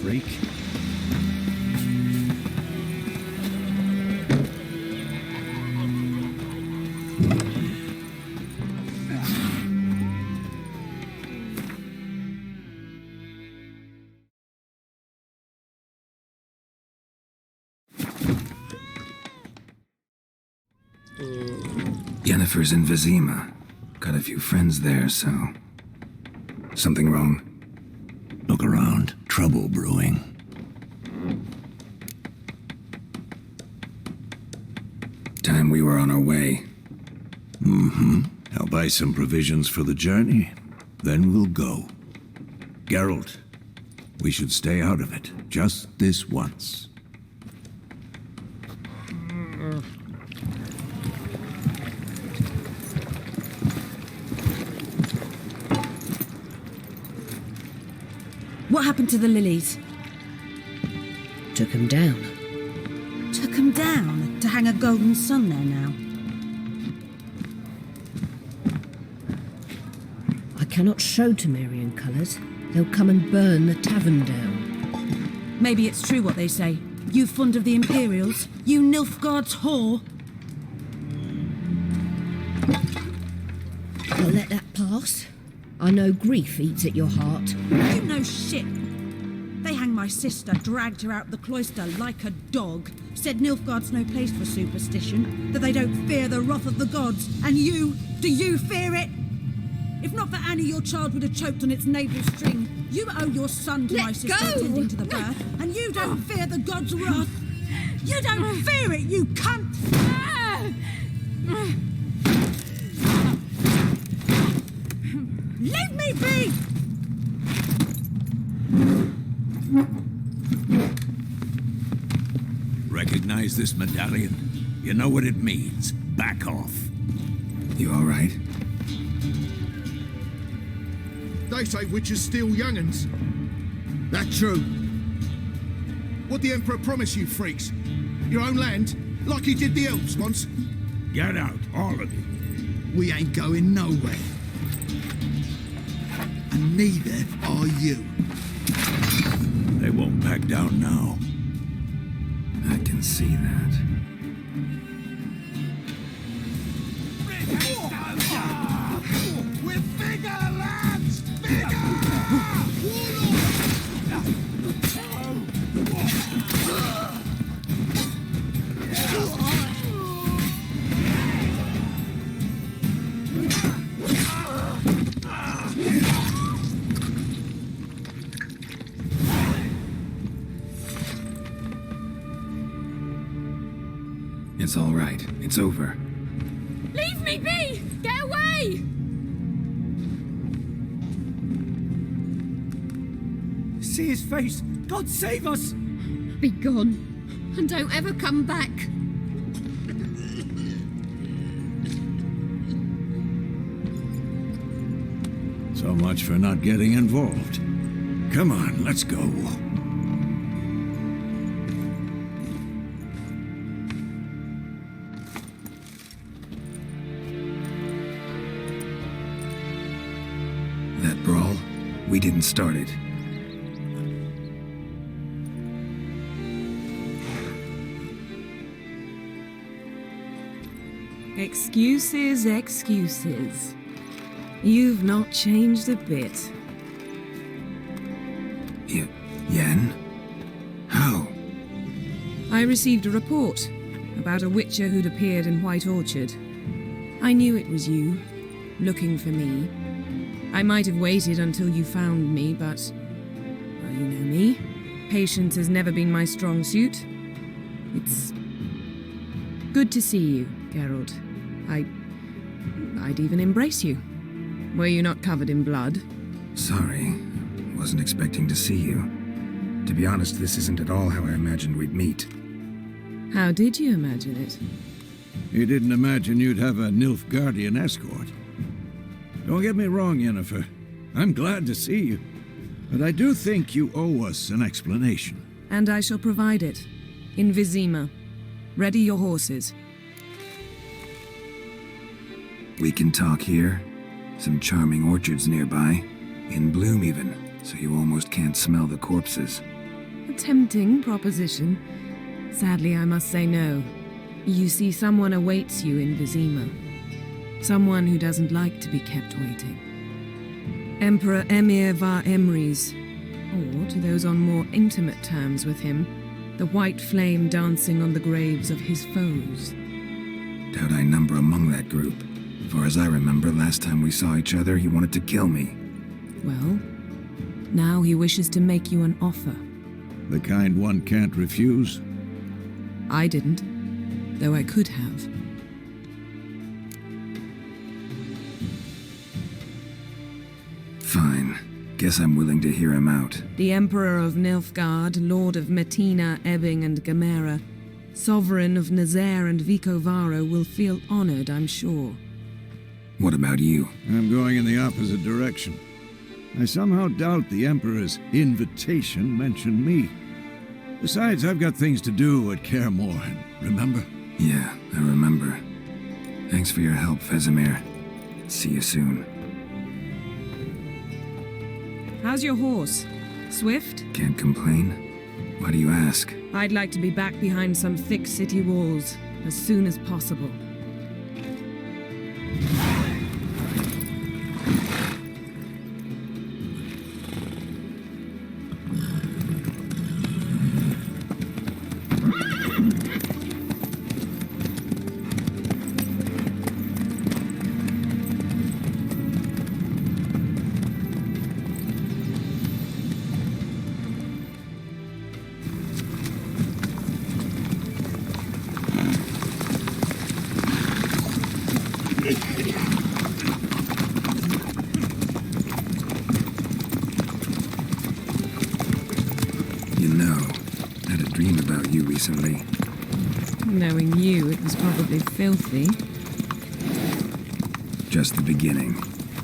freak. Yennefer's in Vizima. Got a few friends there, so... Something wrong? Look around. Trouble brewing. Time we were on our way. I'll buy some provisions for the journey. Then we'll go. Geralt, we should stay out of it. Just this once. What happened to the lilies? Took him down. Took them down to hang a golden sun there now. I cannot show Temerian colours. They'll come and burn the tavern down. Maybe it's true what they say. You fond of the Imperials? You Nilfgaard's whore? I'll let that pass. I know grief eats at your heart. You know shit. They hanged my sister, dragged her out the cloister like a dog, said Nilfgaard's no place for superstition, that they don't fear the wrath of the gods. And you, do you fear it? If not for Annie, your child would have choked on its navel string. You owe your son to my sister attending to the birth, and you don't fear the gods' wrath. You don't fear it, you cunt! Leave me be! Recognize this medallion? You know what it means. Back off. You all right? They say witches steal young'uns. That true? What the Emperor promise you, freaks? Your own land? Like he did the elves once? Get out, all of you. We ain't going nowhere. And neither are you. They won't back down now. I can see that. We're bigger, lads! Bigger! It's all right. It's over. Leave me be! Get away! See his face! God save us! Be gone, and don't ever come back. So much for not getting involved. Come on, let's go. That brawl, we didn't start it. Excuses, excuses. You've not changed a bit. Yen? How? I received a report about a witcher who'd appeared in White Orchard. I knew it was you, looking for me. I might have waited until you found me, but... well, you know me. Patience has never been my strong suit. It's... good to see you, Geralt. I'd even embrace you. Were you not covered in blood? Sorry. Wasn't expecting to see you. To be honest, this isn't at all how I imagined we'd meet. How did you imagine it? You didn't imagine you'd have a Nilfgaardian escort. Don't get me wrong, Yennefer. I'm glad to see you. But I do think you owe us an explanation. And I shall provide it. In Vizima. Ready your horses. We can talk here. Some charming orchards nearby. In bloom even, so you almost can't smell the corpses. A tempting proposition. Sadly, I must say no. You see, someone awaits you in Vizima. Someone who doesn't like to be kept waiting. Emperor Emir var Emrys, or, to those on more intimate terms with him, the white flame dancing on the graves of his foes. Doubt I number among that group. Far as I remember, last time we saw each other, he wanted to kill me. Well, now he wishes to make you an offer. The kind one can't refuse. I didn't, though I could have. Fine. Guess I'm willing to hear him out. The Emperor of Nilfgaard, Lord of Metina, Ebbing and Gamera, Sovereign of Nazaire and Vicovaro will feel honored, I'm sure. What about you? I'm going in the opposite direction. I somehow doubt the Emperor's invitation mentioned me. Besides, I've got things to do at Kaer Morhen, remember? Yeah, I remember. Thanks for your help, Vesemir. See you soon. How's your horse? Swift? Can't complain. Why do you ask? I'd like to be back behind some thick city walls as soon as possible. Recently. Knowing you, it was probably filthy. Just the beginning.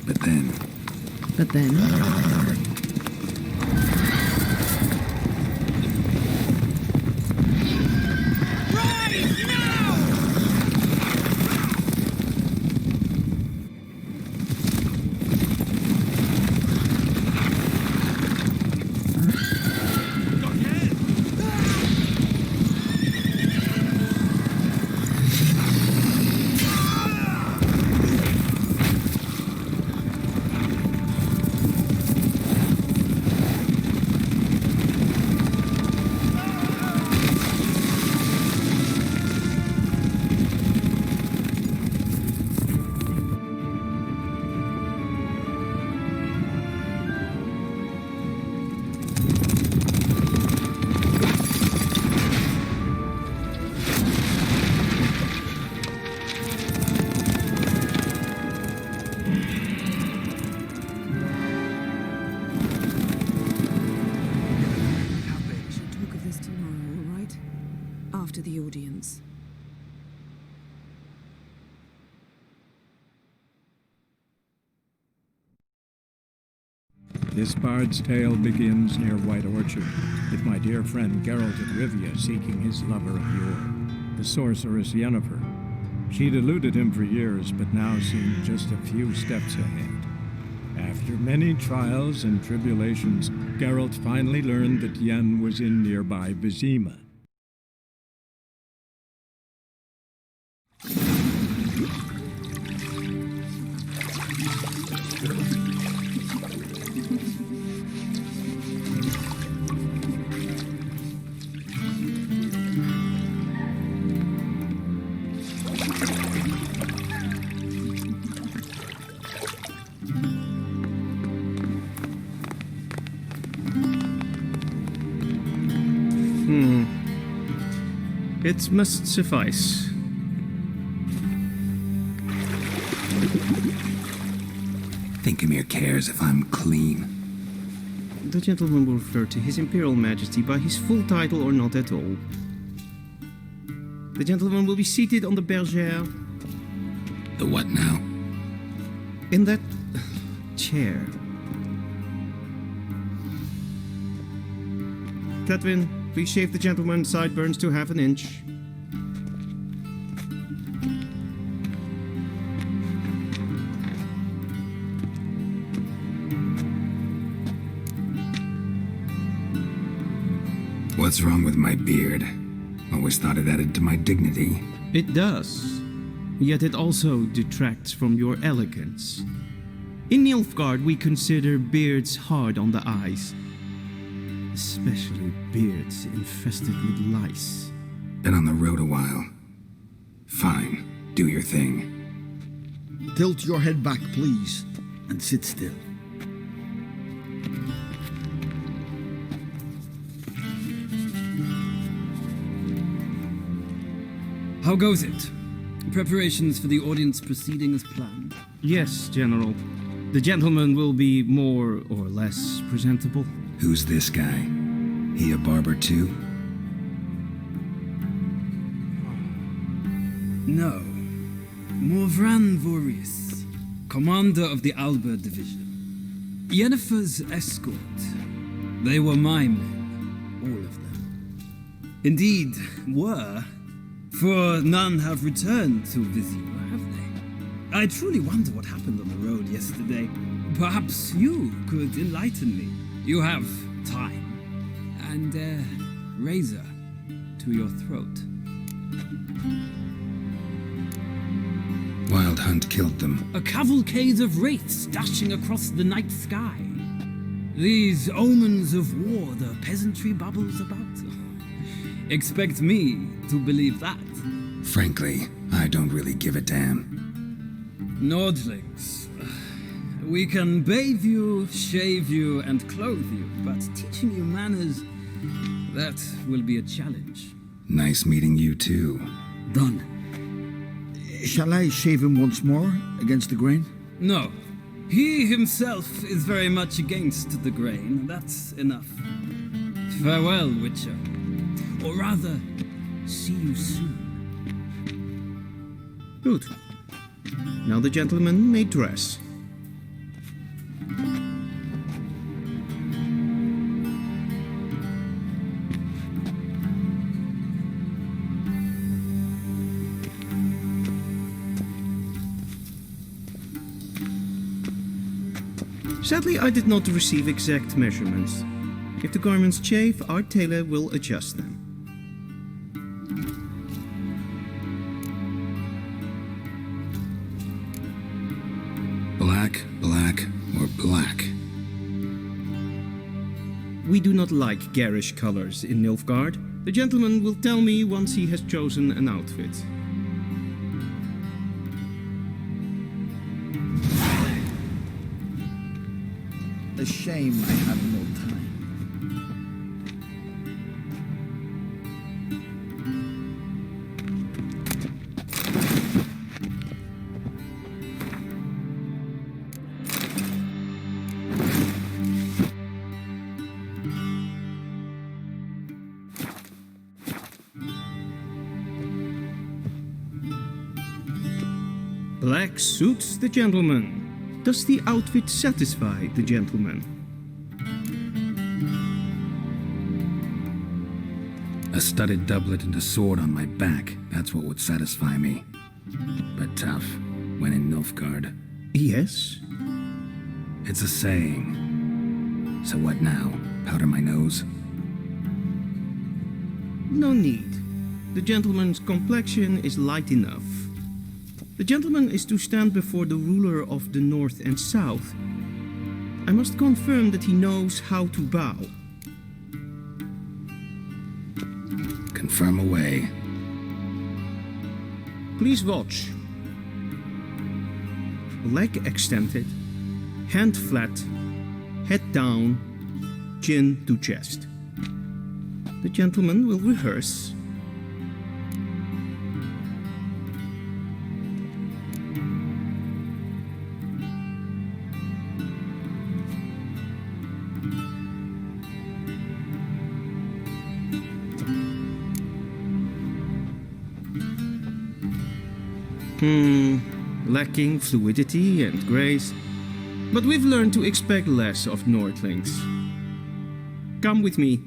But then... But then? This bard's tale begins near White Orchard, with my dear friend Geralt of Rivia seeking his lover of yore, the sorceress Yennefer. She'd eluded him for years, but now seemed just a few steps ahead. After many trials and tribulations, Geralt finally learned that Yen was in nearby Vizima. It must suffice. Think Emir cares if I'm clean? The gentleman will refer to His Imperial Majesty by his full title or not at all. The gentleman will be seated on the bergère. The what now? In that chair. Cletwin, please shave the gentleman's sideburns to half an inch. What's wrong with my beard? Always thought it added to my dignity. It does. Yet it also detracts from your elegance. In Nilfgaard, we consider beards hard on the eyes. Especially beards infested with lice. Been on the road a while. Fine, do your thing. Tilt your head back, please, and sit still. How goes it? Preparations for the audience proceeding as planned? Yes, General. The gentleman will be more or less presentable. Who's this guy? He a barber too? No. Morvran Voorhis, commander of the Alba Division. Yennefer's escort. They were my men, all of them. Indeed, were. For none have returned to Vizima, have they? I truly wonder what happened on the road yesterday. Perhaps you could enlighten me. You have time. And a razor to your throat. Wild Hunt killed them. A cavalcade of wraiths dashing across the night sky. These omens of war the peasantry bubbles about. Expect me to believe that. Frankly, I don't really give a damn. Nordlings. We can bathe you, shave you, and clothe you, but teaching you manners, that will be a challenge. Nice meeting you too. Done. Shall I shave him once more against the grain? No. He himself is very much against the grain. That's enough. Farewell, Witcher. Or rather, see you soon. Good. Now the gentleman may dress. Sadly, I did not receive exact measurements. If the garments chafe, our tailor will adjust them. Black, black, or black? We do not like garish colors in Nilfgaard. The gentleman will tell me once he has chosen an outfit. A shame I have no time. Black suits the gentleman. Does the outfit satisfy the gentleman? A studded doublet and a sword on my back, that's what would satisfy me. But tough, when in Nilfgaard. Yes. It's a saying. So what now? Powder my nose? No need. The gentleman's complexion is light enough. The gentleman is to stand before the ruler of the North and South. I must confirm that he knows how to bow. Confirm away. Please watch. Leg extended, hand flat, head down, chin to chest. The gentleman will rehearse. Lacking fluidity and grace, but we've learned to expect less of Nordlings. Come with me.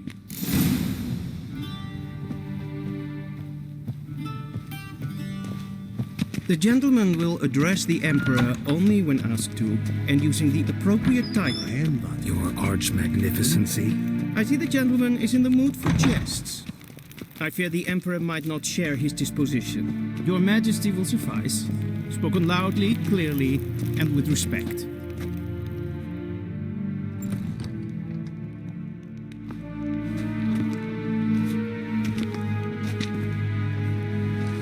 The gentleman will address the Emperor only when asked to, and using the appropriate title. Your Arch-Magnificency? I see the gentleman is in the mood for jests. I fear the Emperor might not share his disposition. Your Majesty will suffice. Spoken loudly, clearly, and with respect.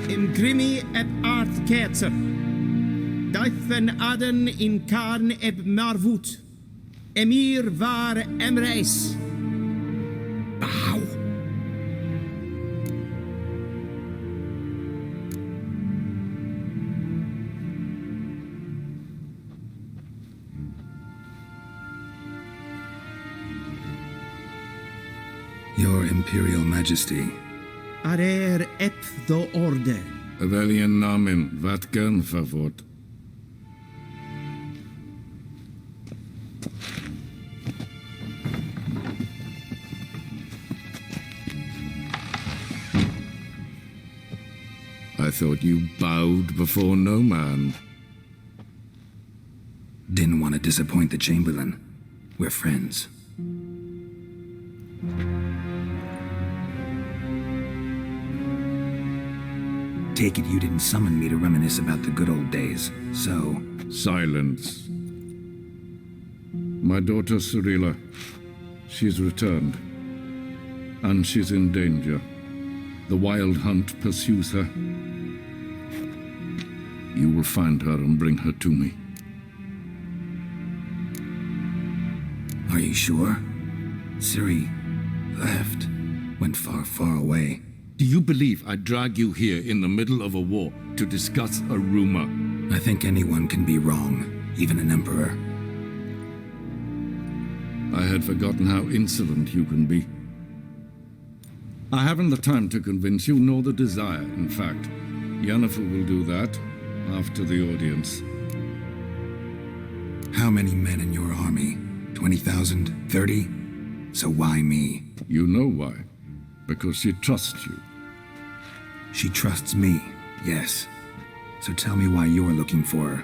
In grimi eb art ketzer. Daithen aden in karn eb marvut. Emir var emreis. Bow. Your Imperial Majesty. Arer ep do orde. Weljen namen Vatkan favort. I thought you bowed before no man. Didn't want to disappoint the Chamberlain. We're friends. Take it you didn't summon me to reminisce about the good old days, so... Silence. My daughter Cirilla, she's returned. And she's in danger. The Wild Hunt pursues her. You will find her and bring her to me. Are you sure? Ciri left. Went far, far away. Do you believe I'd drag you here in the middle of a war to discuss a rumor? I think anyone can be wrong, even an emperor. I had forgotten how insolent you can be. I haven't the time to convince you, nor the desire, in fact. Yennefer will do that after the audience. How many men in your army? 20,000? 30? So why me? You know why. Because she trusts you. She trusts me, yes. So tell me why you're looking for her.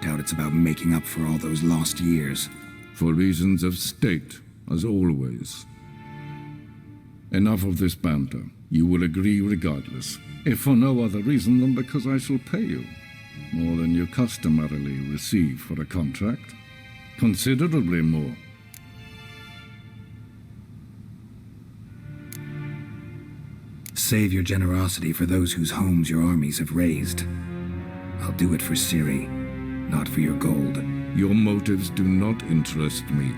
Doubt it's about making up for all those lost years. For reasons of state, as always. Enough of this banter. You will agree regardless. If for no other reason than because I shall pay you. More than you customarily receive for a contract. Considerably more. Save your generosity for those whose homes your armies have razed. I'll do it for Ciri, not for your gold. Your motives do not interest me.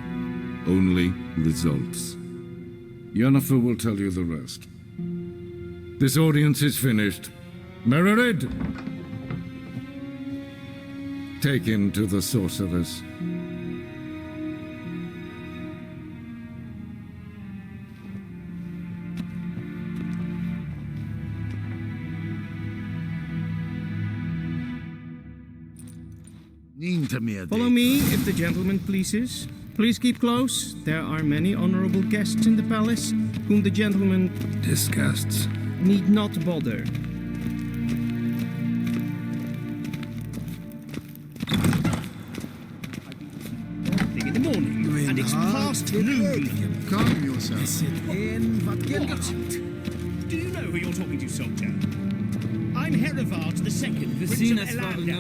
Only results. Yennefer will tell you the rest. This audience is finished. Mererid! Take him to the sorceress. Follow me, if the gentleman pleases. Please keep close. There are many honorable guests in the palace, whom the gentleman disgusts. Need not bother. In the morning, and it's past noon. Calm yourself. Do you know who you're talking to, soldier? I'm Herivard II, Prince of Elamda.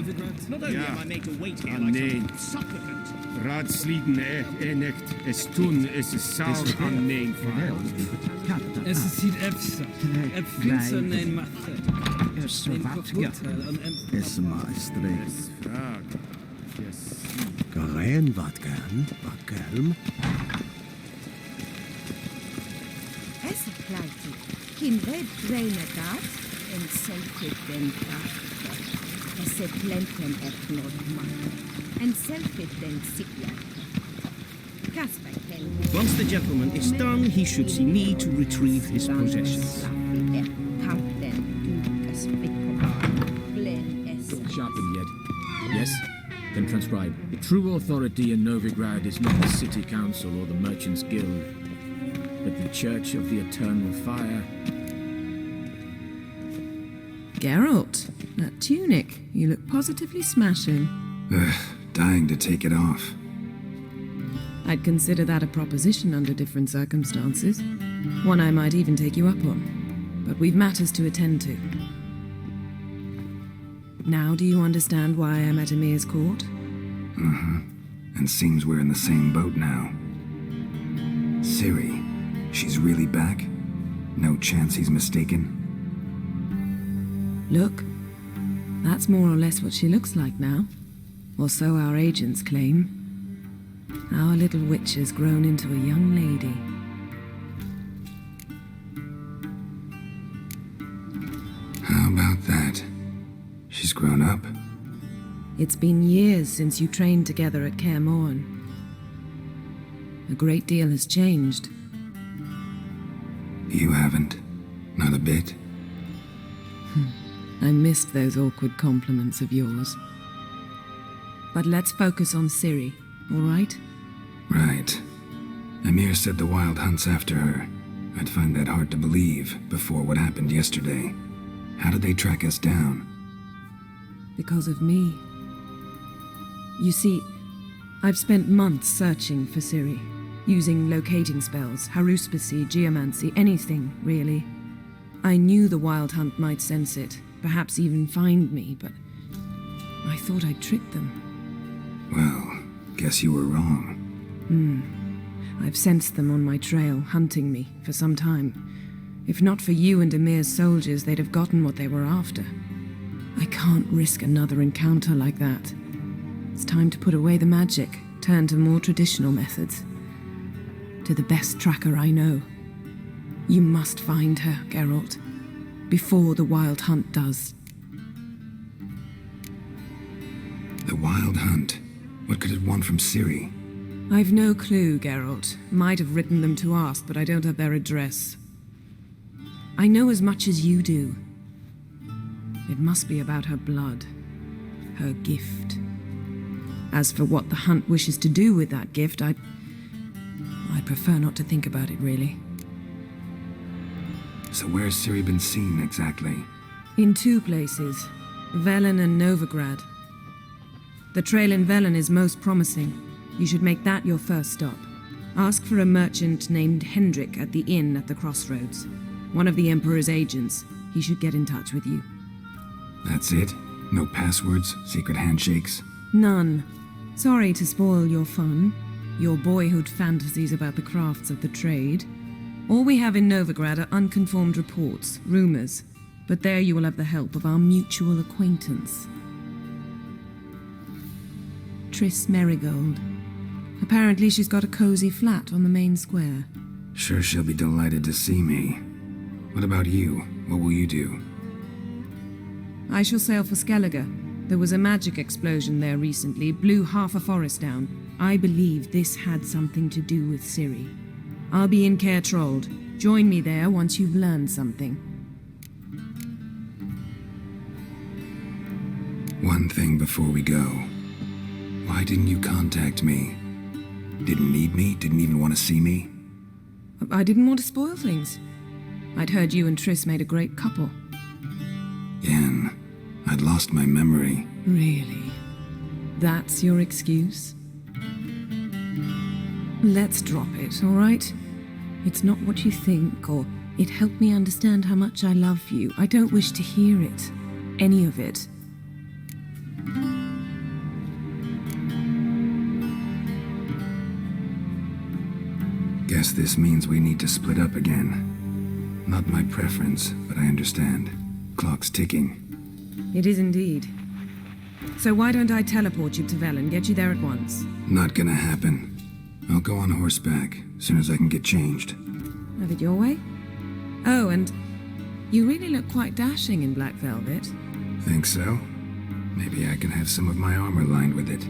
Not only am I made to wait here like some supplicant. Radslieden echt, es tun, es ist saur an nein Es sieht efsa. Finster nein machte. Es maestreis. Garen vatkan, vatkalm. Es plaiti. Kin red reine dat en selfit den krafte. Es plenten eknod man. And selfit then Sipia. Once the gentleman is done, he should see me to retrieve his possessions. Don't sharpen yet. Yes? Then transcribe. The true authority in Novigrad is not the city council or the merchants' guild, but the Church of the Eternal Fire. Geralt, that tunic. You look positively smashing. Ugh, dying to take it off. I'd consider that a proposition under different circumstances. One I might even take you up on. But we've matters to attend to. Now do you understand why I'm at Emir's court? Mm-hmm. And seems we're in the same boat now. Ciri, she's really back? No chance he's mistaken? Look, that's more or less what she looks like now. Or so our agents claim. Our little witch has grown into a young lady. How about that? She's grown up? It's been years since you trained together at Kaer Morhen. A great deal has changed. You haven't? Not a bit? I missed those awkward compliments of yours. But let's focus on Ciri, all right? Right. Emir said the Wild Hunt's after her. I'd find that hard to believe before what happened yesterday. How did they track us down? Because of me. You see, I've spent months searching for Ciri, using locating spells, haruspicy, geomancy, anything, really. I knew the Wild Hunt might sense it, perhaps even find me, but I thought I'd tricked them. Well, guess you were wrong. I've sensed them on my trail, hunting me, for some time. If not for you and Emir's soldiers, they'd have gotten what they were after. I can't risk another encounter like that. It's time to put away the magic, turn to more traditional methods. To the best tracker I know. You must find her, Geralt, before the Wild Hunt does. The Wild Hunt? What could it want from Ciri? I've no clue, Geralt. Might have written them to ask, but I don't have their address. I know as much as you do. It must be about her blood. Her gift. As for what the Hunt wishes to do with that gift, I'd prefer not to think about it, really. So where's Ciri been seen, exactly? In two places. Velen and Novigrad. The trail in Velen is most promising. You should make that your first stop. Ask for a merchant named Hendrik at the inn at the crossroads. One of the Emperor's agents. He should get in touch with you. That's it? No passwords? Secret handshakes? None. Sorry to spoil your fun. Your boyhood fantasies about the crafts of the trade. All we have in Novigrad are unconformed reports, rumors. But there you will have the help of our mutual acquaintance. Triss Merigold. Apparently she's got a cozy flat on the main square. Sure she'll be delighted to see me. What about you? What will you do? I shall sail for Skellige. There was a magic explosion there recently, blew half a forest down. I believe this had something to do with Ciri. I'll be in Caer Trolde. Join me there once you've learned something. One thing before we go. Why didn't you contact me? Didn't need me? Didn't even want to see me? I didn't want to spoil things. I'd heard you and Triss made a great couple. Yen, I'd lost my memory. Really? That's your excuse? Let's drop it, all right? It's not what you think, or it helped me understand how much I love you. I don't wish to hear it. Any of it. Guess this means we need to split up again. Not my preference, but I understand. Clock's ticking. It is indeed. So why don't I teleport you to Velen, get you there at once? Not gonna happen. I'll go on horseback, as soon as I can get changed. Have it your way? Oh, and you really look quite dashing in black velvet. Think so? Maybe I can have some of my armor lined with it.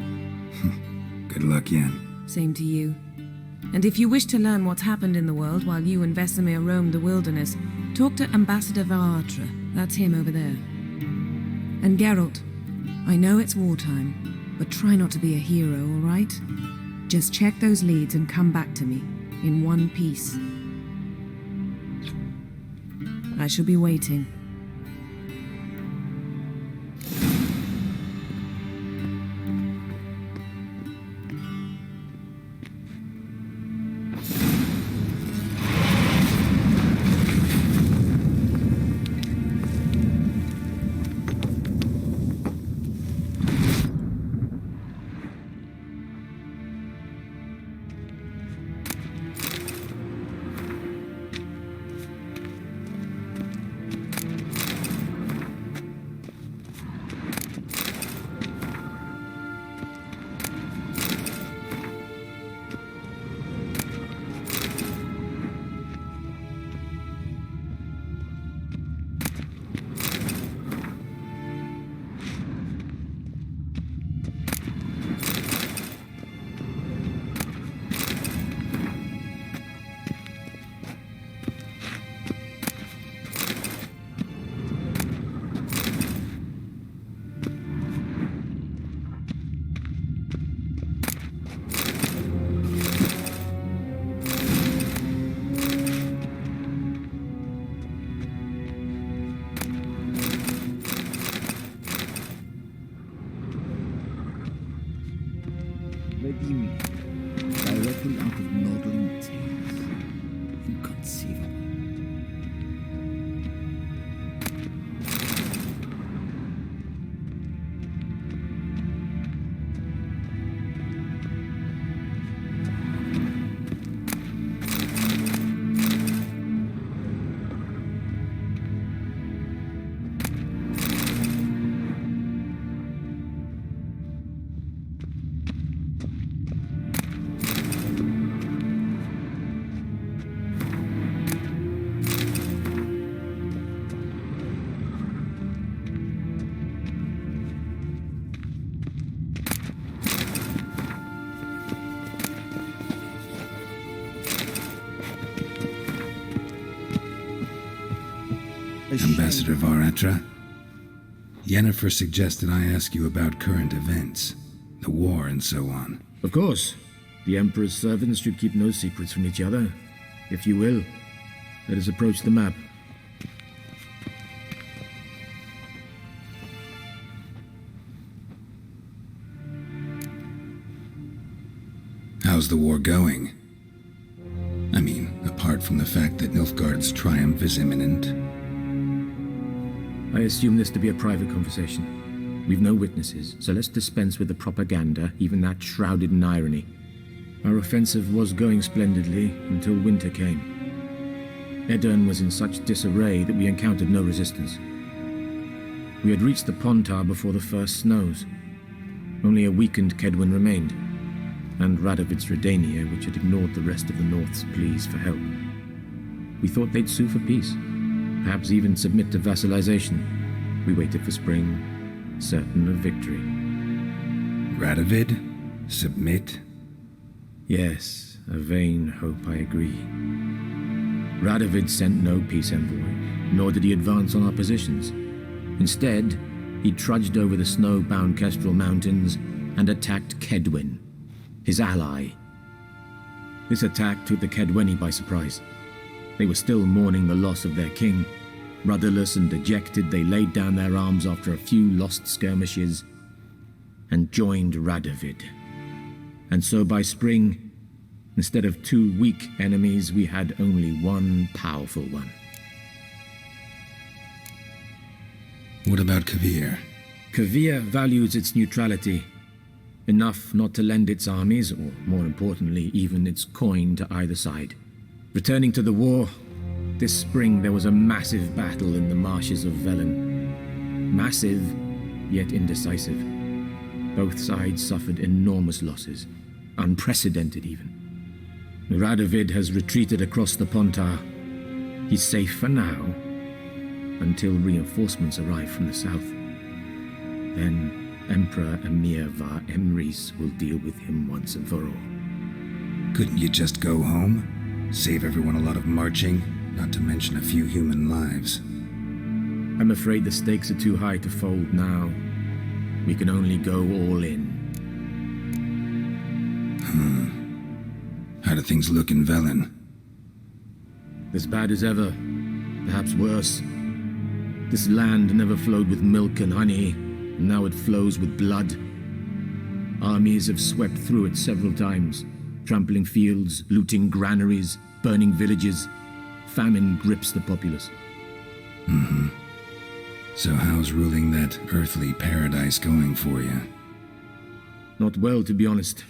Good luck, Yen. Same to you. And if you wish to learn what's happened in the world while you and Vesemir roamed the wilderness, talk to Ambassador Varatra. That's him over there. And Geralt, I know it's wartime, but try not to be a hero, all right? Just check those leads and come back to me, in one piece. I shall be waiting. Inconceivable. Ambassador Varatra, Yennefer suggested I ask you about current events, the war and so on. Of course. The Emperor's servants should keep no secrets from each other. If you will, let us approach the map. How's the war going? I mean, apart from the fact that Nilfgaard's triumph is imminent. I assume this to be a private conversation. We've no witnesses, so let's dispense with the propaganda, even that shrouded in irony. Our offensive was going splendidly until winter came. Edirn was in such disarray that we encountered no resistance. We had reached the Pontar before the first snows. Only a weakened Kedwen remained, and Radovid's Redania, which had ignored the rest of the North's pleas for help. We thought they'd sue for peace, perhaps even submit to vassalization. We waited for spring, certain of victory. Radovid? Submit? Yes, a vain hope, I agree. Radovid sent no peace envoy, nor did he advance on our positions. Instead, he trudged over the snow-bound Kestrel Mountains and attacked Kedwen, his ally. This attack took the Kedweni by surprise. They were still mourning the loss of their king. Rudderless and dejected, they laid down their arms after a few lost skirmishes and joined Radovid. And so by spring, instead of 2 weak enemies, we had only one powerful one. What about Kovir? Kovir values its neutrality, enough not to lend its armies, or more importantly, even its coin to either side. Returning to the war, this spring there was a massive battle in the marshes of Velen. Massive, yet indecisive. Both sides suffered enormous losses, unprecedented even. Radovid has retreated across the Pontar. He's safe for now, until reinforcements arrive from the south. Then Emperor Emir var Emrys will deal with him once and for all. Couldn't you just go home? Save everyone a lot of marching, not to mention a few human lives. I'm afraid the stakes are too high to fold now. We can only go all in. How do things look in Velen? As bad as ever, perhaps worse. This land never flowed with milk and honey, and now it flows with blood. Armies have swept through it several times, trampling fields, looting granaries, burning villages. Famine grips the populace. So how's ruling that earthly paradise going for you? Not well, to be honest.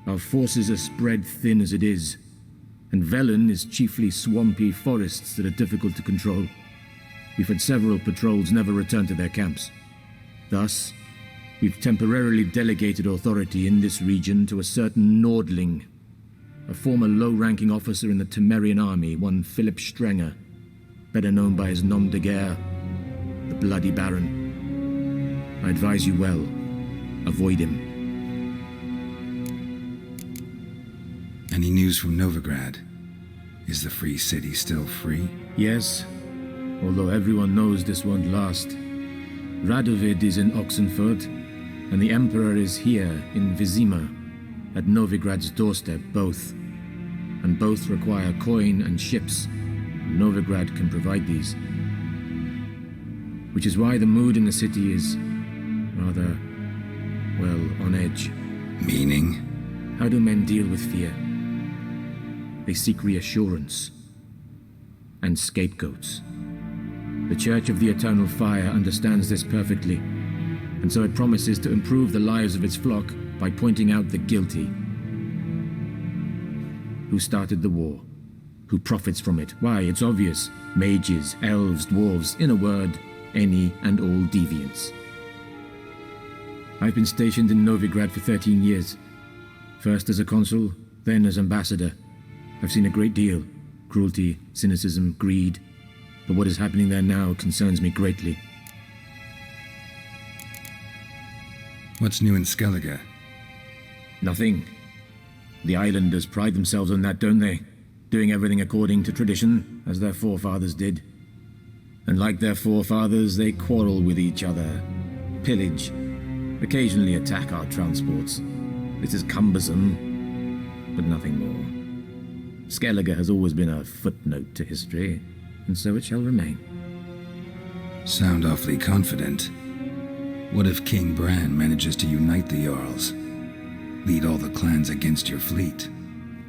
Our forces are spread thin as it is, and Velen is chiefly swampy forests that are difficult to control. We've had several patrols never return to their camps. Thus, we've temporarily delegated authority in this region to a certain Nordling, a former low-ranking officer in the Temerian army, one Philip Strenger, better known by his nom de guerre, the Bloody Baron. I advise you well, avoid him. Any news from Novigrad? Is the free city still free? Yes, although everyone knows this won't last. Radovid is in Oxenfurt, and the Emperor is here in Vizima, at Novigrad's doorstep, both. And both require coin and ships. Novigrad can provide these. Which is why the mood in the city is rather, well, on edge. Meaning? How do men deal with fear? They seek reassurance, and scapegoats. The Church of the Eternal Fire understands this perfectly, and so it promises to improve the lives of its flock by pointing out the guilty. Who started the war? Who profits from it? Why, it's obvious. Mages, elves, dwarves, in a word, any and all deviants. I've been stationed in Novigrad for 13 years. First as a consul, then as ambassador. I've seen a great deal. Cruelty, cynicism, greed. But what is happening there now concerns me greatly. What's new in Skellige? Nothing. The islanders pride themselves on that, don't they? Doing everything according to tradition, as their forefathers did. And like their forefathers, they quarrel with each other, pillage, occasionally attack our transports. This is cumbersome, but nothing more. Skellige has always been a footnote to history, and so it shall remain. Sound awfully confident. What if King Bran manages to unite the Jarls? Lead all the clans against your fleet?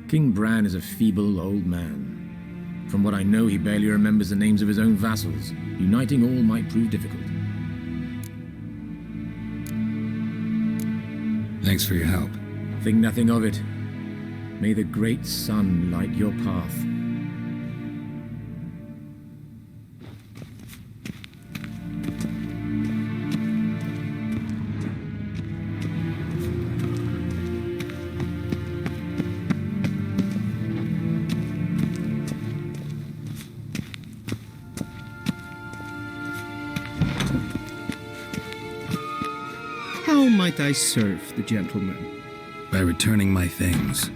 King Bran is a feeble old man. From what I know, he barely remembers the names of his own vassals. Uniting all might prove difficult. Thanks for your help. Think nothing of it. May the great sun light your path. How might I serve the gentleman? By returning my things.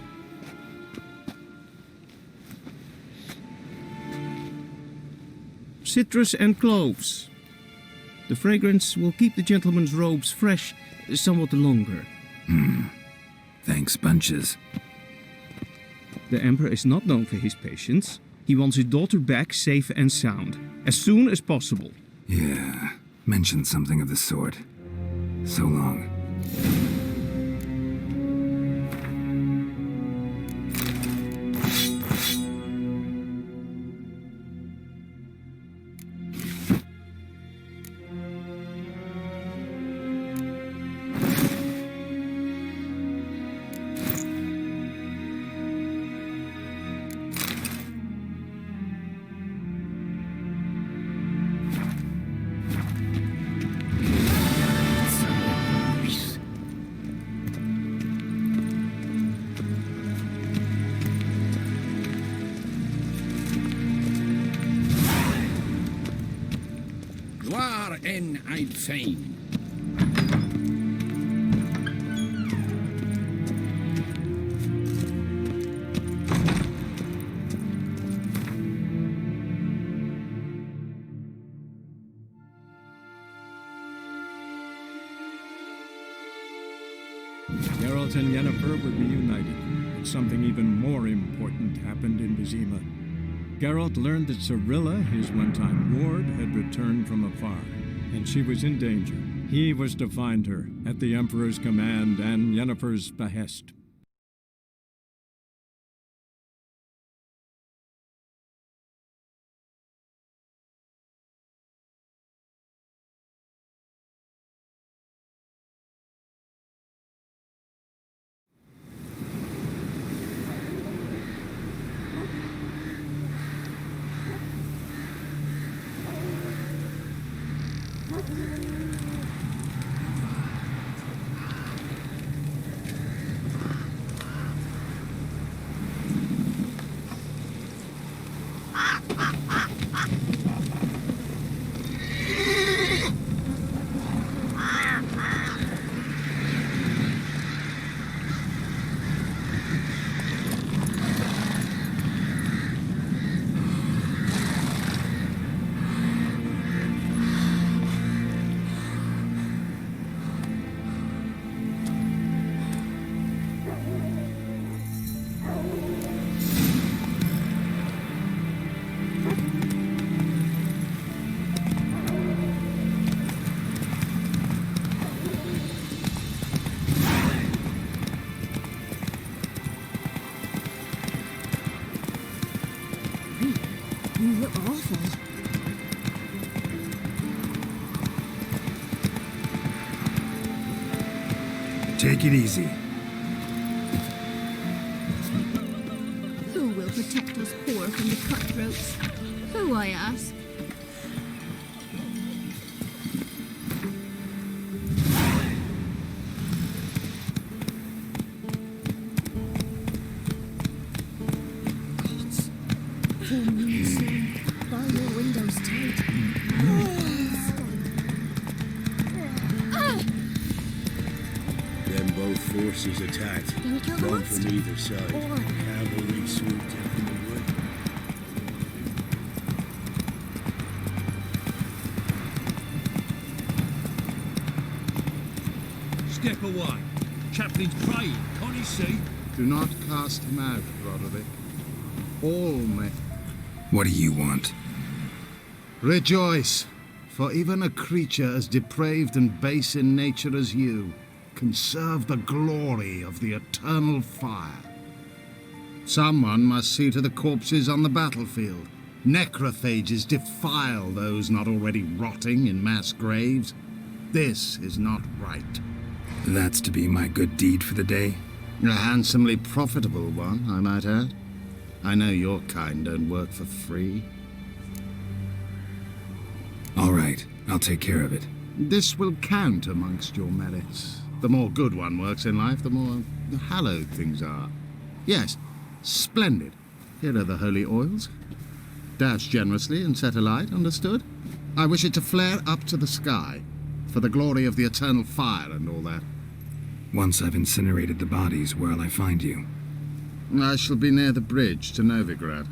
Citrus and cloves. The fragrance will keep the gentleman's robes fresh somewhat longer. Thanks, bunches. The Emperor is not known for his patience. He wants his daughter back safe and sound, as soon as possible. Yeah, mentioned something of the sort. So long. En Eid Fein. Geralt and Yennefer would be united, but something even more important happened in Vizima. Geralt learned that Cirilla, his one-time ward, had returned from afar, and she was in danger. He was to find her, at the Emperor's command and Yennefer's behest. You look awful. Take it easy. Who will protect us poor from the cutthroats? Who, I ask? Full moon soon. Bar your windows tight. Then both forces attacked. Can we kill the One monster? from either side. Or- Cavalry swooped in from the wood. Step away. Chaplain's praying. Can't he see? Do not cast him out, Roderick. All may What do you want? rejoice, for even a creature as depraved and base in nature as you can serve the glory of the eternal fire. Someone must see to the corpses on the battlefield. Necrophages defile those not already rotting in mass graves. This is not right. That's to be my good deed for the day? A handsomely profitable one, I might add. I know your kind don't work for free. All right, I'll take care of it. This will count amongst your merits. The more good one works in life, the more hallowed things are. Yes, splendid. Here are the holy oils. Dash generously and set alight, understood? I wish it to flare up to the sky, for the glory of the eternal fire and all that. Once I've incinerated the bodies, where'll I find you? I shall be near the bridge to Novigrad.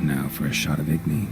Now for a shot of Igni.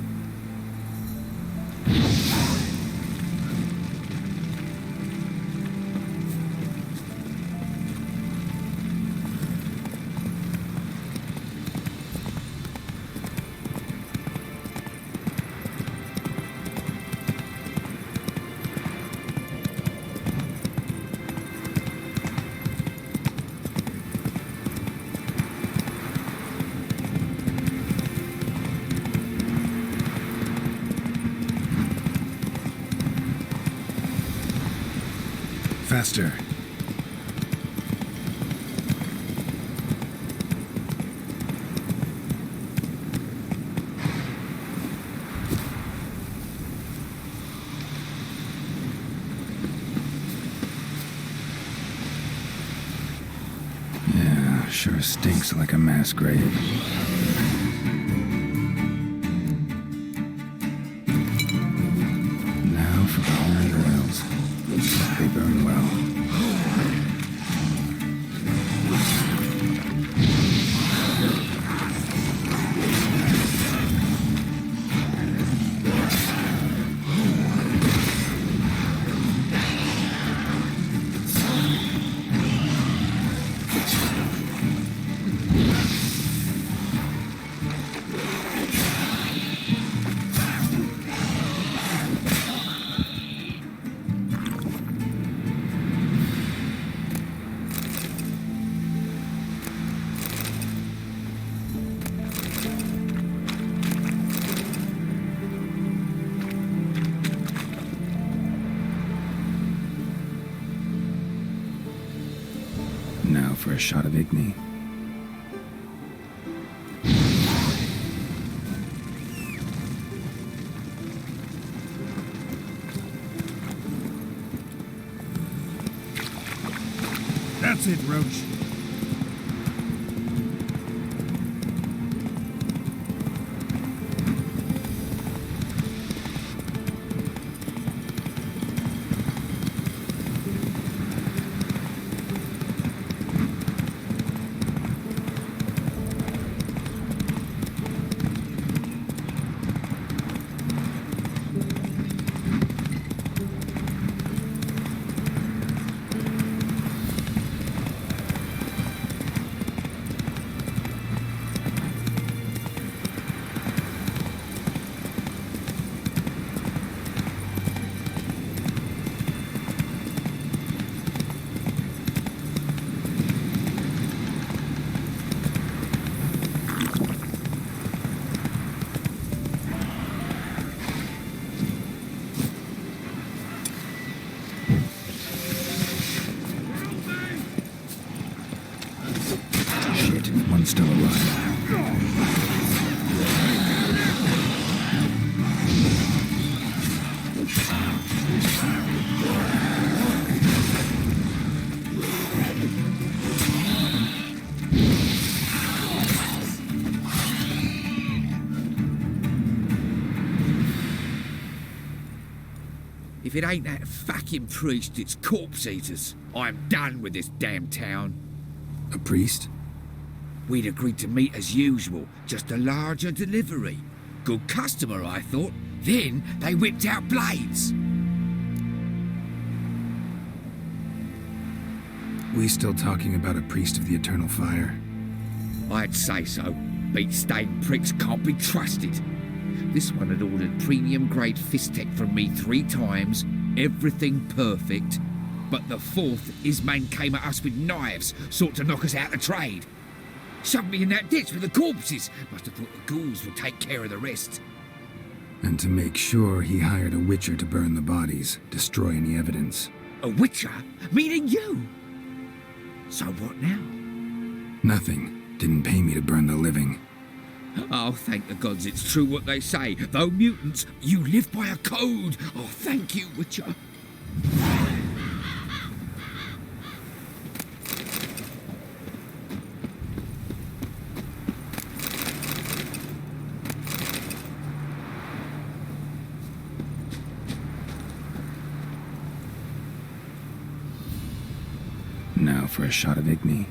Faster. Sure stinks like a mass grave. Now for the holy oils. They burn well. Now for a shot of Igni. That's it, Roach. One's still alive. If it ain't that fucking priest, it's corpse eaters. I'm done with this damn town. A priest? We'd agreed to meet as usual, just a larger delivery. Good customer, I thought. Then they whipped out blades. We still talking about a priest of the eternal fire? I'd say so. Beat-stained pricks can't be trusted. This one had ordered premium-grade fistek from me 3 times, everything perfect. But the 4th, his man came at us with knives, sought to knock us out of trade. Shoved me in that ditch with the corpses. Must have thought the ghouls would take care of the rest. And to make sure, he hired a witcher to burn the bodies, destroy any evidence. A witcher? Meaning you? So what now? Nothing. Didn't pay me to burn the living. Oh, thank the gods it's true what they say. Though mutants, you live by a code. Oh, thank you, Witcher. Now for a shot of Igni.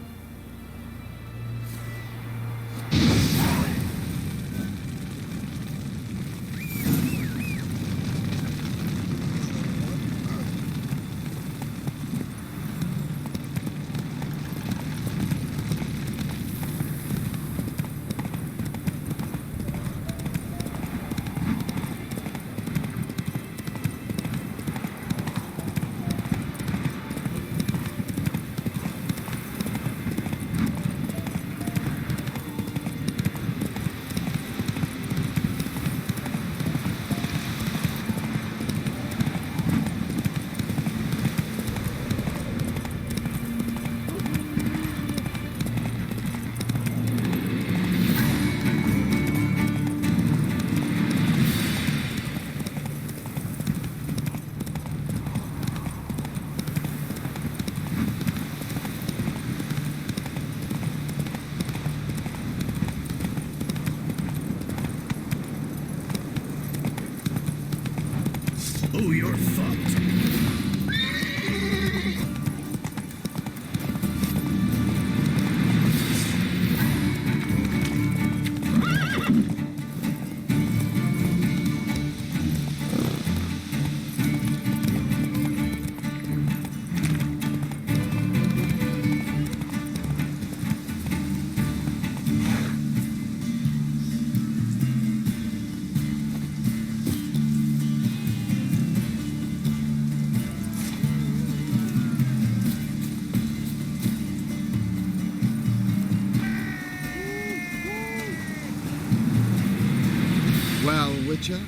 Oh, you're fucked. Well, Witcher,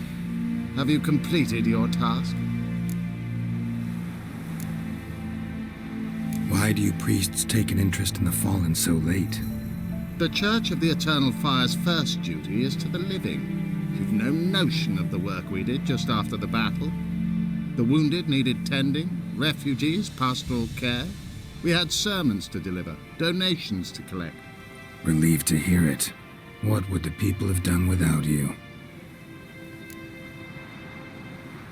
have you completed your task? Why do you priests take an interest in the fallen so late? The Church of the Eternal Fire's first duty is to the living. You've no notion of the work we did just after the battle. The wounded needed tending, refugees, pastoral care. We had sermons to deliver, donations to collect. Relieved to hear it. What would the people have done without you?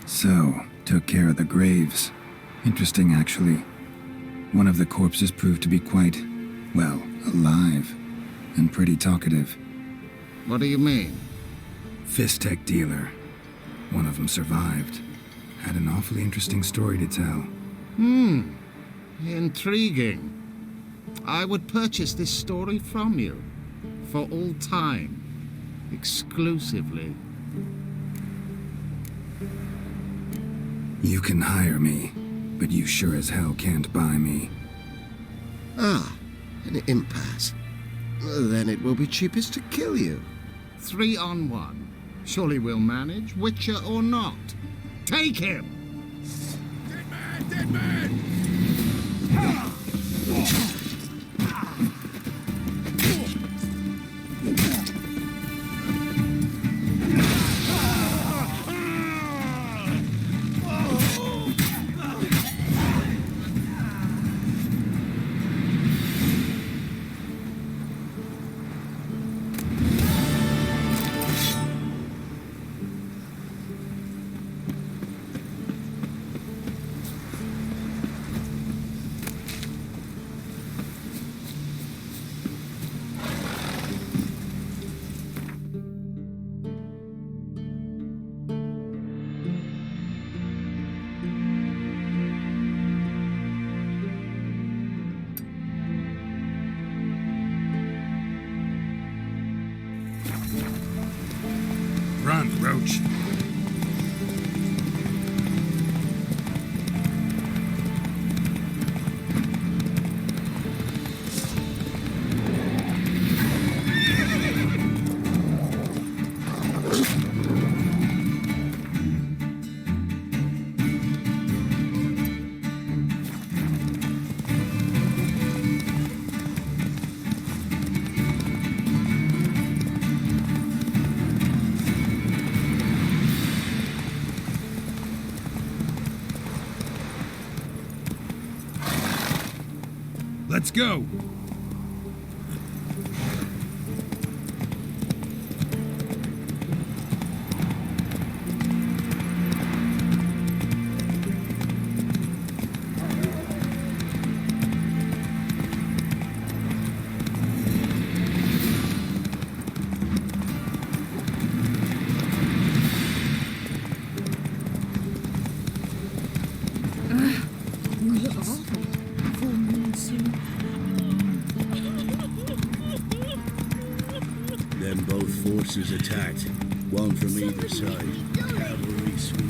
So, took care of the graves. Interesting, actually. One of the corpses proved to be quite, well, alive. And pretty talkative. What do you mean? Fistech dealer. One of them survived. Had an awfully interesting story to tell. Intriguing. I would purchase this story from you. For all time. Exclusively. You can hire me, but you sure as hell can't buy me. Ah, an impasse. Then it will be cheapest to kill you. 3 on 1. Surely we'll manage, Witcher or not. Take him! Dead man! Dead man! Run, Roach. Let's go! Then both forces attacked, one from either side. Cavalry sweet.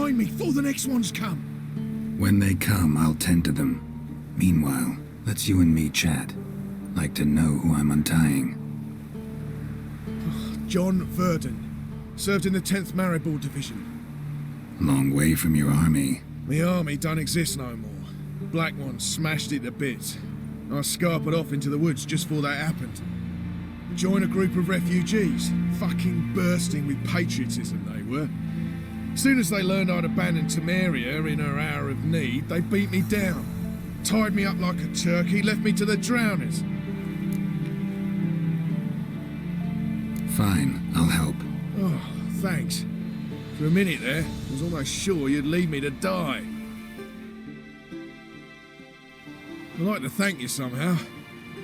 find me before the next ones come. When they come, I'll tend to them. Meanwhile, let's you and me chat. Like to know who I'm untying. John Verdon. Served in the 10th Maribor Division. Long way from your army. My army don't exist no more. Black One smashed it to bits. I scarpered off into the woods just before that happened. Joined a group of refugees. Fucking bursting with patriotism they were. As soon as they learned I'd abandoned Temeria in her hour of need, they beat me down. Tied me up like a turkey, left me to the drowners. Fine, I'll help. Oh, thanks. For a minute there, I was almost sure you'd leave me to die. I'd like to thank you somehow,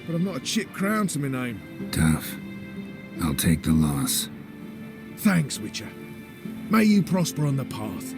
but I've not a chip crown to my name. Tough. I'll take the loss. Thanks, Witcher. May you prosper on the path.